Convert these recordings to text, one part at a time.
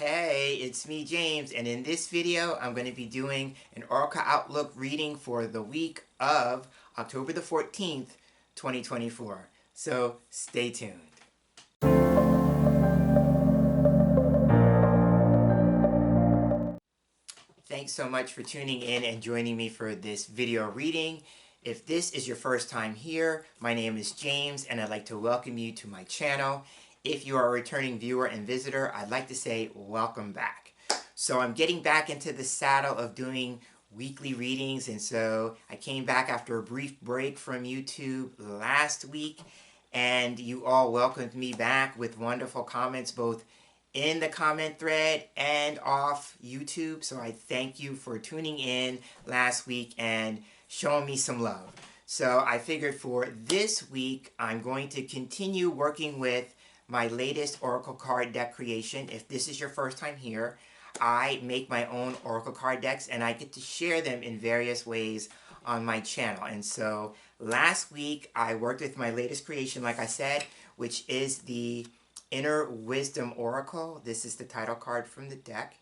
Hey, it's me, James, and in this video, I'm going to be doing an Oracle Outlook reading for the week of October the 14th, 2024. So, stay tuned. Thanks so much for tuning in and joining me for this video reading. If this is your first time here, my name is James, and I'd like to welcome you to my channel. If you are a returning viewer and visitor, I'd like to say welcome back. So I'm getting back into the saddle of doing weekly readings, and so I came back after a brief break from YouTube last week, and you all welcomed me back with wonderful comments, both in the comment thread and off YouTube. So I thank you for tuning in last week and showing me some love. So I figured for this week, I'm going to continue working with my latest Oracle card deck creation. If this is your first time here, I make my own Oracle card decks and I get to share them in various ways on my channel. And so last week, I worked with my latest creation, like I said, which is the Inner Wisdom Oracle. This is the title card from the deck.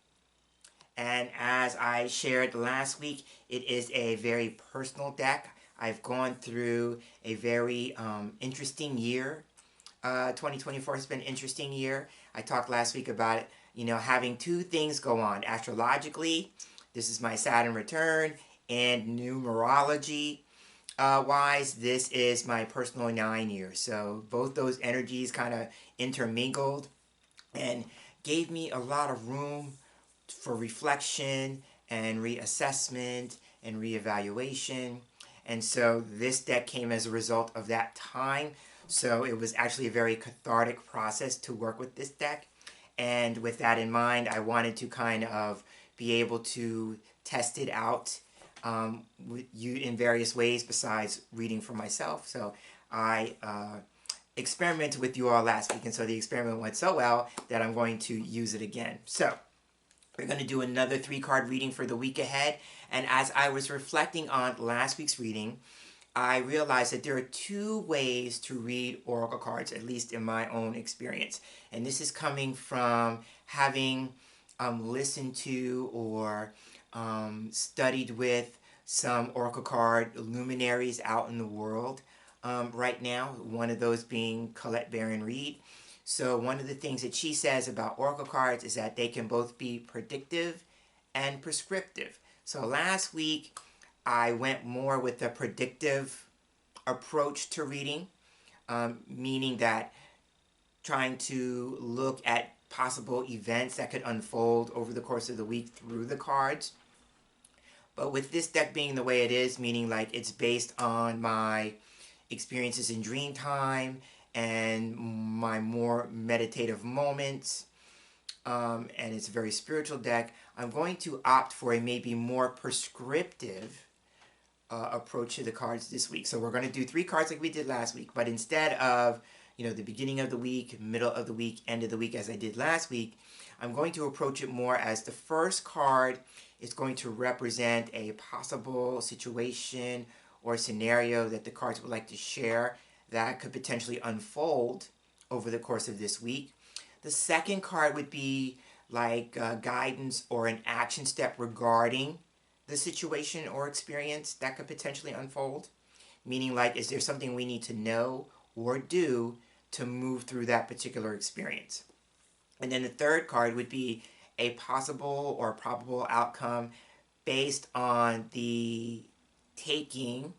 And as I shared last week, it is a very personal deck. I've gone through a very interesting year. 2024 has been an interesting year. I talked last week about it, having two things go on. Astrologically, this is my Saturn return, and numerology wise, this is my personal 9 years. So both those energies kind of intermingled and gave me a lot of room for reflection and reassessment and reevaluation. And so this deck came as a result of that time. So it was actually a very cathartic process to work with this deck. And with that in mind, I wanted to kind of be able to test it out with you in various ways besides reading for myself. So I experimented with you all last week, and so the experiment went so well that I'm going to use it again. So we're going to do another 3-card reading for the week ahead. And as I was reflecting on last week's reading, I realized that there are 2 ways to read Oracle cards, at least in my own experience. And this is coming from having listened to or studied with some Oracle card luminaries out in the world right now, one of those being Colette Baron-Reid. So one of the things that she says about Oracle cards is that they can both be predictive and prescriptive. So last week, I went more with a predictive approach to reading, meaning that trying to look at possible events that could unfold over the course of the week through the cards. But with this deck being the way it is, meaning like it's based on my experiences in dream time and my more meditative moments, and it's a very spiritual deck, I'm going to opt for a maybe more prescriptive approach to the cards this week. So we're going to do 3 cards like we did last week, but instead of the beginning of the week, middle of the week, end of the week as I did last week, I'm going to approach it more as the first card is going to represent a possible situation or scenario that the cards would like to share that could potentially unfold over the course of this week. The second card would be like guidance or an action step regarding the situation or experience that could potentially unfold. Meaning like, is there something we need to know or do to move through that particular experience? And then the third card would be a possible or probable outcome based on the taking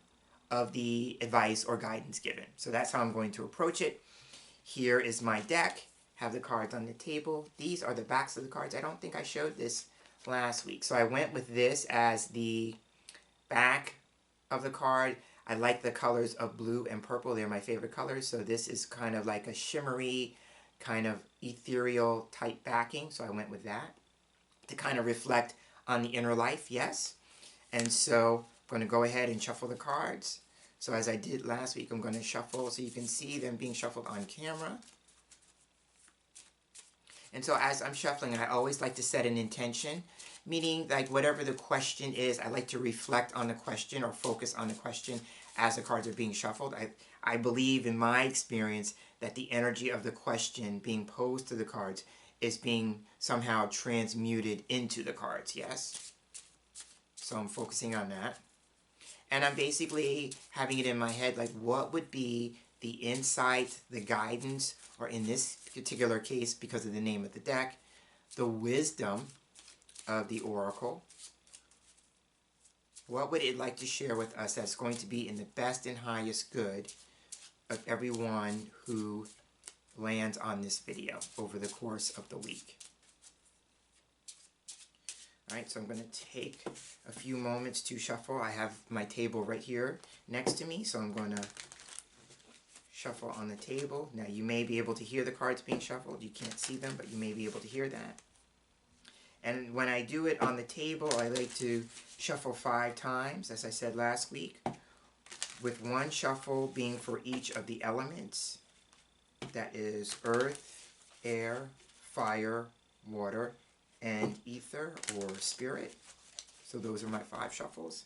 of the advice or guidance given. So that's how I'm going to approach it. Here is my deck. Have the cards on the table. These are the backs of the cards. I don't think I showed this last week. So I went with this as the back of the card. I like the colors of blue and purple. They're my favorite colors. So this is kind of like a shimmery, kind of ethereal type backing. So I went with that to kind of reflect on the inner life, yes. And so I'm going to go ahead and shuffle the cards. So as I did last week, I'm going to shuffle so you can see them being shuffled on camera. And so as I'm shuffling, I always like to set an intention, meaning like whatever the question is, I like to reflect on the question or focus on the question as the cards are being shuffled. I believe in my experience that the energy of the question being posed to the cards is being somehow transmuted into the cards, yes? So I'm focusing on that. And I'm basically having it in my head, like, what would be the insight, the guidance, or in this particular case, because of the name of the deck, the wisdom of the oracle. What would it like to share with us that's going to be in the best and highest good of everyone who lands on this video over the course of the week? Alright, so I'm going to take a few moments to shuffle. I have my table right here next to me, so I'm going to shuffle on the table. Now, you may be able to hear the cards being shuffled. You can't see them, but you may be able to hear that. And when I do it on the table, I like to shuffle 5 times, as I said last week, with one shuffle being for each of the elements. That is earth, air, fire, water, and ether or spirit. So those are my 5 shuffles.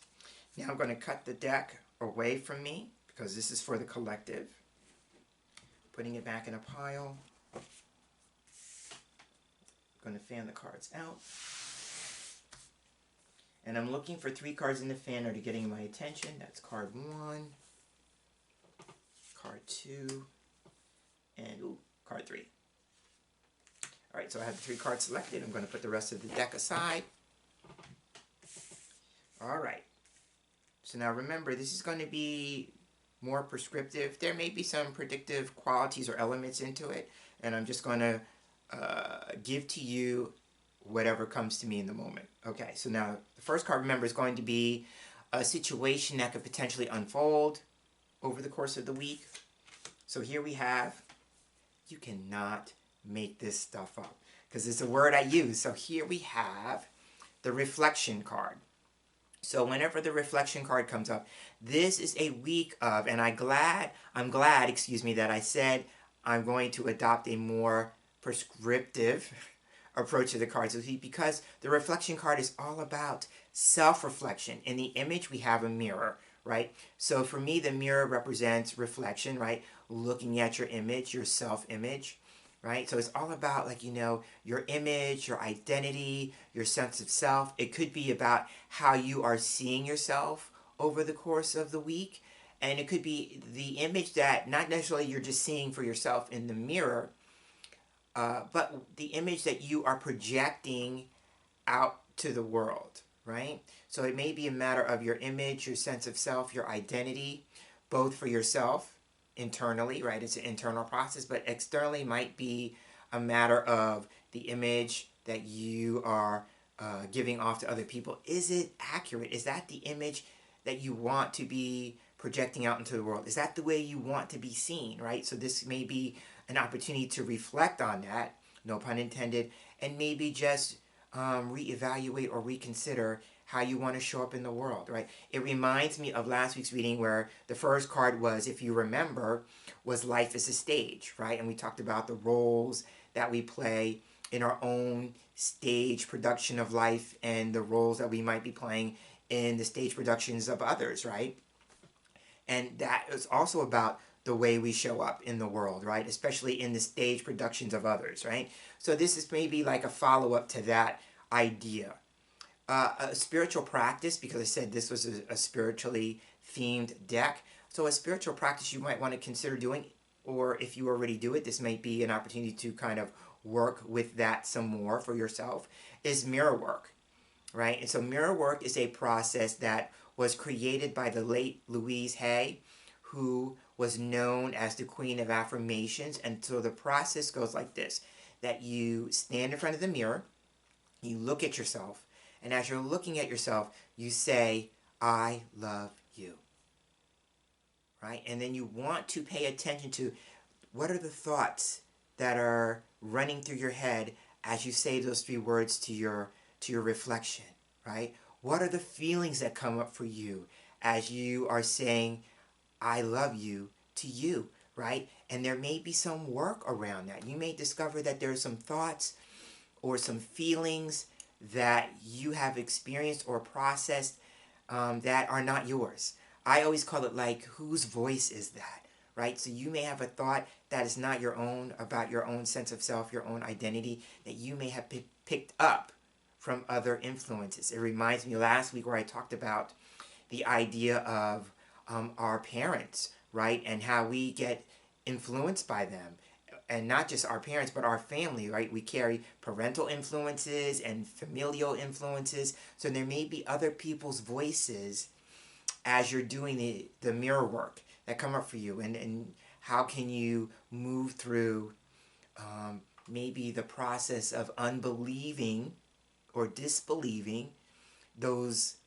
Now I'm going to cut the deck away from me because this is for the collective. Putting it back in a pile. I'm going to fan the cards out. And I'm looking for 3 cards in the fan that are getting my attention. That's card 1, card 2, and card 3. Alright, so I have the 3 cards selected. I'm going to put the rest of the deck aside. Alright. So now remember, this is going to be more prescriptive. There may be some predictive qualities or elements into it. And I'm just going to give to you whatever comes to me in the moment. Okay, so now the first card, remember, is going to be a situation that could potentially unfold over the course of the week. So here we have, you cannot make this stuff up because it's a word I use. So here we have the reflection card. So whenever the reflection card comes up, this is a week of, and I'm glad, that I said I'm going to adopt a more prescriptive approach to the cards, because the reflection card is all about self-reflection. In the image, we have a mirror, right? So for me, the mirror represents reflection, right? Looking at your image, your self-image, right? So it's all about, like, you know, your image, your identity, your sense of self. It could be about how you are seeing yourself over the course of the week. And it could be the image that not necessarily you're just seeing for yourself in the mirror, but the image that you are projecting out to the world, right? So it may be a matter of your image, your sense of self, your identity, both for yourself, internally, right? It's an internal process, but externally might be a matter of the image that you are giving off to other people. Is it accurate? Is that the image that you want to be projecting out into the world? Is that the way you want to be seen, right? So this may be an opportunity to reflect on that, no pun intended, and maybe just reevaluate or reconsider how you want to show up in the world, right? It reminds me of last week's reading where the first card was, if you remember, was life is a stage, right? And we talked about the roles that we play in our own stage production of life and the roles that we might be playing in the stage productions of others, right? And that is also about the way we show up in the world, right? Especially in the stage productions of others, right? So this is maybe like a follow-up to that idea. A spiritual practice, because I said this was a spiritually themed deck. So a spiritual practice you might want to consider doing, or if you already do it, this might be an opportunity to kind of work with that some more for yourself, is mirror work, right? And so mirror work is a process that was created by the late Louise Hay, who was known as the Queen of Affirmations. And so the process goes like this, that you stand in front of the mirror, you look at yourself, and as you're looking at yourself, you say, I love you, right? And then you want to pay attention to what are the thoughts that are running through your head as you say those 3 words to your reflection, right? What are the feelings that come up for you as you are saying, I love you to you, right? And there may be some work around that. You may discover that there are some thoughts or some feelings that you have experienced or processed that are not yours. I always call it like, whose voice is that, right? So you may have a thought that is not your own, about your own sense of self, your own identity, that you may have picked up from other influences. It reminds me last week where I talked about the idea of our parents, right? And how we get influenced by them. And not just our parents, but our family, right? We carry parental influences and familial influences. So there may be other people's voices as you're doing the mirror work that come up for you. And how can you move through maybe the process of unbelieving or disbelieving those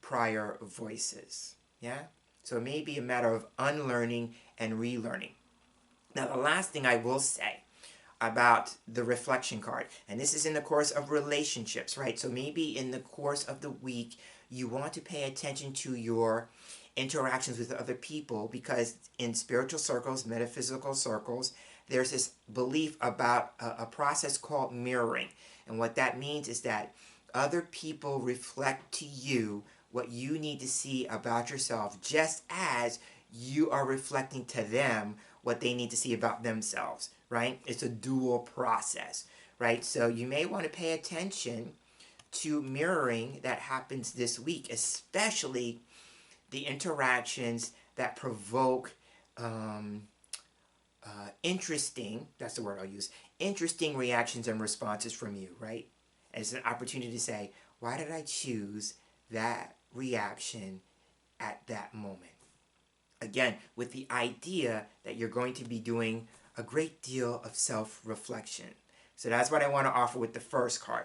prior voices. Yeah? So it may be a matter of unlearning and relearning. Now, the last thing I will say about the reflection card, and this is in the course of relationships, right? So maybe in the course of the week, you want to pay attention to your interactions with other people, because in spiritual circles, metaphysical circles, there's this belief about a process called mirroring. And what that means is that other people reflect to you what you need to see about yourself, just as you are reflecting to them what they need to see about themselves, right? It's a dual process, right? So you may want to pay attention to mirroring that happens this week, especially the interactions that provoke interesting, that's the word I'll use, interesting reactions and responses from you, right? As an opportunity to say, why did I choose that reaction at that moment? Again, with the idea that you're going to be doing a great deal of self-reflection. So that's what I want to offer with the first card.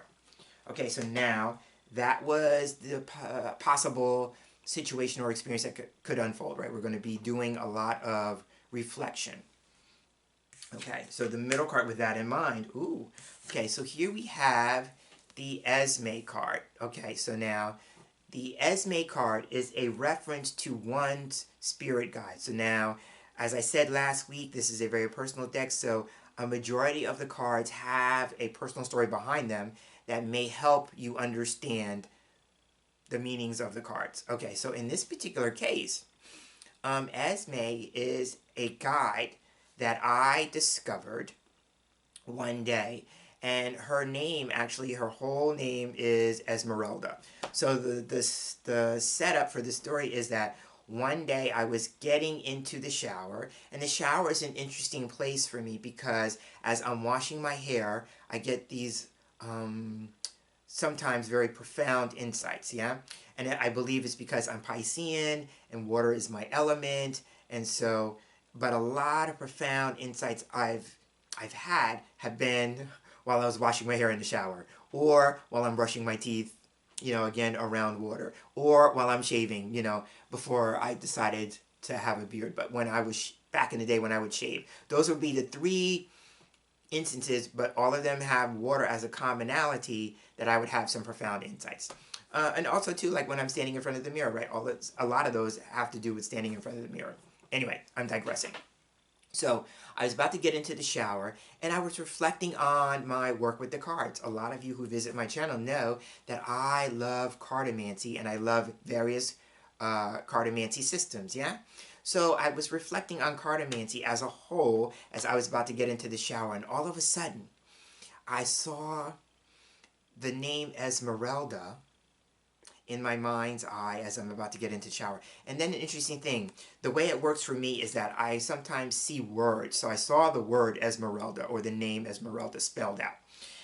Okay, so now that was the possible situation or experience that could unfold, right? We're going to be doing a lot of reflection. Okay, so the middle card with that in mind. Ooh, okay, so here we have the Esme card. Okay, so now the Esme card is a reference to one's spirit guide. So now, as I said last week, this is a very personal deck, so a majority of the cards have a personal story behind them that may help you understand the meanings of the cards. Okay, so in this particular case, Esme is a guide that I discovered one day, and her name, actually her whole name is Esmeralda. So the setup for the story is that one day I was getting into the shower, and the shower is an interesting place for me because as I'm washing my hair, I get these sometimes very profound insights, yeah? And I believe it's because I'm Piscean and water is my element, and so, but a lot of profound insights I've had have been while I was washing my hair in the shower, or while I'm brushing my teeth, you know, again, around water, or while I'm shaving, you know, before I decided to have a beard, but when I was, back in the day when I would shave. Those would be the three instances, but all of them have water as a commonality that I would have some profound insights. And also, too, like when I'm standing in front of the mirror, right? A lot of those have to do with standing in front of the mirror. Anyway, I'm digressing. So I was about to get into the shower, and I was reflecting on my work with the cards. A lot of you who visit my channel know that I love cartomancy, and I love various cartomancy systems, yeah? So I was reflecting on cartomancy as a whole as I was about to get into the shower, and all of a sudden, I saw the name Esmeralda in my mind's eye as I'm about to get into the shower. And then an interesting thing, the way it works for me is that I sometimes see words. So I saw the word Esmeralda, or the name Esmeralda spelled out.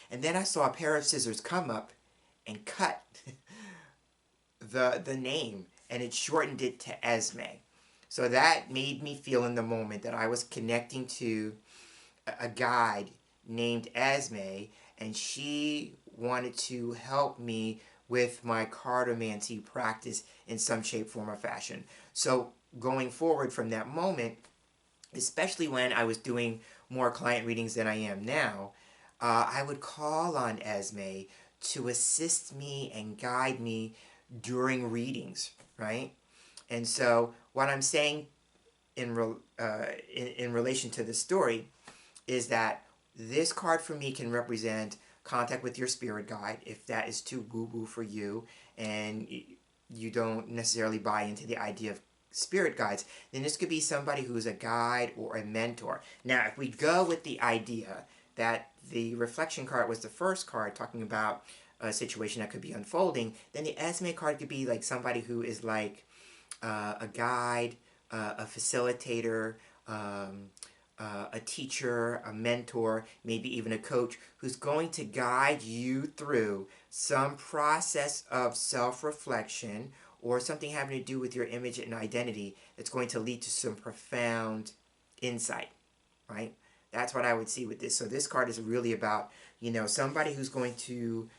And then I saw a pair of scissors come up and cut the name, and it shortened it to Esme. So that made me feel in the moment that I was connecting to a guide named Esme, and she wanted to help me with my cartomancy practice in some shape, form, or fashion. So going forward from that moment, especially when I was doing more client readings than I am now, I would call on Esme to assist me and guide me during readings, right? And so what I'm saying in relation to the story is that this card for me can represent contact with your spirit guide, if that is too woo-woo for you and you don't necessarily buy into the idea of spirit guides, then this could be somebody who's a guide or a mentor. Now, if we go with the idea that the reflection card was the first card talking about a situation that could be unfolding, then the Esme card could be like somebody who is like a guide, a facilitator, a teacher, a mentor, maybe even a coach who's going to guide you through some process of self-reflection or something having to do with your image and identity that's going to lead to some profound insight, right? That's what I would see with this. So this card is really about, somebody who's going to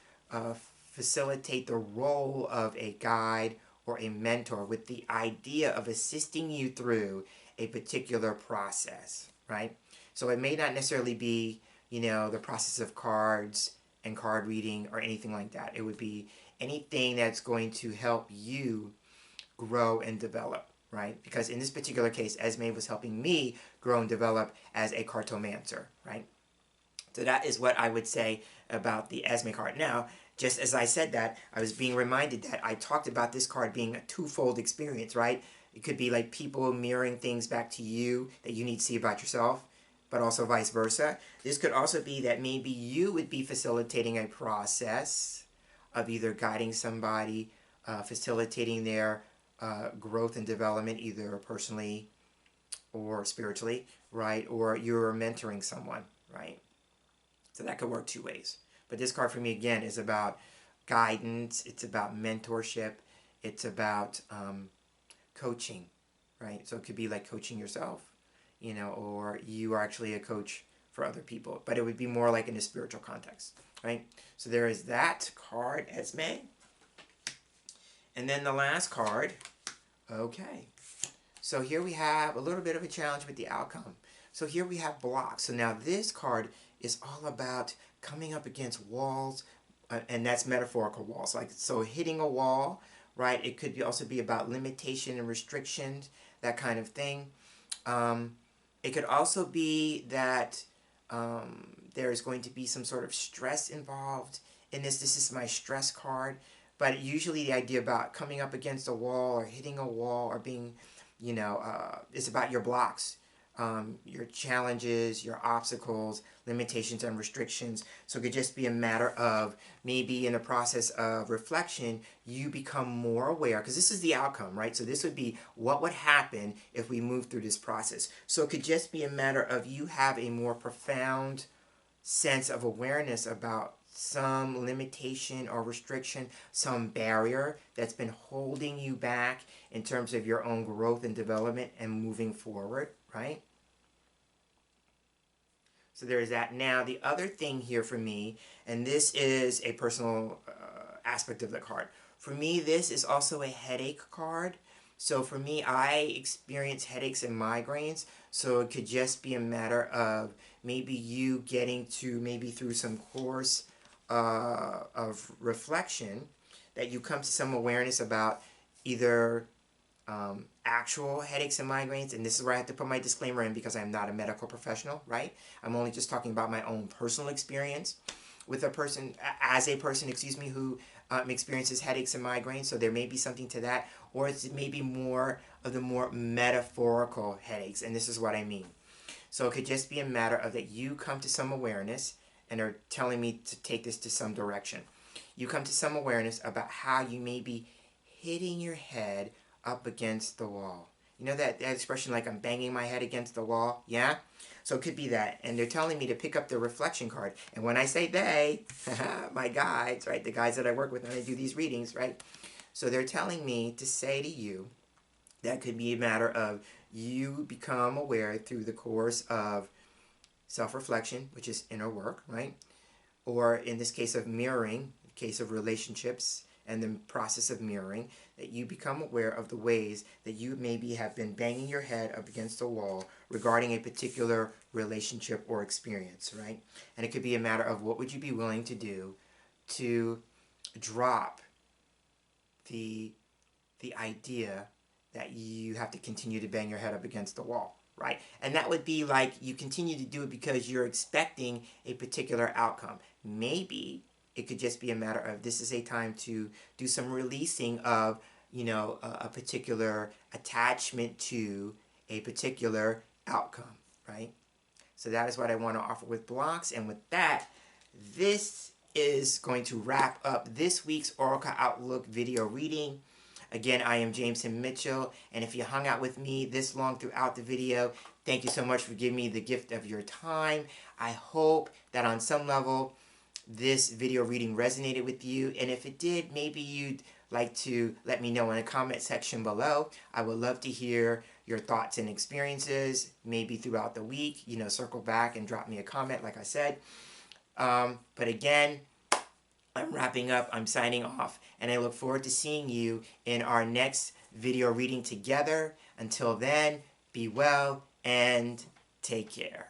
facilitate the role of a guide or a mentor with the idea of assisting you through a particular process, right? So it may not necessarily be, the process of cards and card reading or anything like that. It would be anything that's going to help you grow and develop, right? Because in this particular case, Esme was helping me grow and develop as a cartomancer, right? So that is what I would say about the Esme card. Now, just as I said that, I was being reminded that I talked about this card being a twofold experience, right? It could be like people mirroring things back to you that you need to see about yourself, but also vice versa. This could also be that maybe you would be facilitating a process of either guiding somebody, facilitating their growth and development, either personally or spiritually, right? Or you're mentoring someone, right? So that could work two ways. But this card for me, again, is about guidance. It's about mentorship. It's about coaching, right? So it could be like coaching yourself, or you are actually a coach for other people. But it would be more like in a spiritual context, right? So there is that card, Esme. And then the last card, okay. So here we have a little bit of a challenge with the outcome. So here we have blocks. So now this card is all about coming up against walls, and that's metaphorical walls. Like, so hitting a wall, right? It could also be about limitation and restrictions, that kind of thing. It could also be that there is going to be some sort of stress involved in this. This is my stress card. But usually the idea about coming up against a wall or hitting a wall or being, it's about your blocks, your challenges, your obstacles, limitations and restrictions. So it could just be a matter of maybe in the process of reflection, you become more aware, because this is the outcome, right? So this would be what would happen if we move through this process. So it could just be a matter of you have a more profound sense of awareness about some limitation or restriction, some barrier that's been holding you back in terms of your own growth and development and moving forward, right? So there's that. Now, the other thing here for me, and this is a personal aspect of the card. For me, this is also a headache card. So for me, I experience headaches and migraines. So it could just be a matter of maybe you getting to, maybe through some course of reflection, that you come to some awareness about either actual headaches and migraines, and this is where I have to put my disclaimer in because I'm not a medical professional, right? I'm only just talking about my own personal experience with a person, excuse me, who experiences headaches and migraines. So there may be something to that, or it's maybe more of the more metaphorical headaches, and this is what I mean. So it could just be a matter of that you come to some awareness and are telling me to take this to some direction. You come to some awareness about how you may be hitting your head up against the wall. You know that expression, like I'm banging my head against the wall? Yeah? So it could be that. And they're telling me to pick up the reflection card. And when I say they, my guides, right? The guides that I work with when I do these readings, right? So they're telling me to say to you, that could be a matter of you become aware through the course of self-reflection, which is inner work, right? Or in this case of mirroring, case of relationships and the process of mirroring, that you become aware of the ways that you maybe have been banging your head up against a wall regarding a particular relationship or experience, right? And it could be a matter of what would you be willing to do to drop the idea that you have to continue to bang your head up against the wall, right? And that would be like you continue to do it because you're expecting a particular outcome. Maybe it could just be a matter of this is a time to do some releasing of you know, a particular attachment to a particular outcome, right? So that is what I want to offer with blocks. And with that, this is going to wrap up this week's Oracle Outlook video reading. Again, I am James Mitchell, and if you hung out with me this long throughout the video, thank you so much for giving me the gift of your time. I hope that on some level, this video reading resonated with you, and if it did, maybe you'd like to let me know in the comment section below. I would love to hear your thoughts and experiences, maybe throughout the week. You know, circle back and drop me a comment, like I said. But again, I'm wrapping up, I'm signing off, and I look forward to seeing you in our next video reading together. Until then, be well and take care.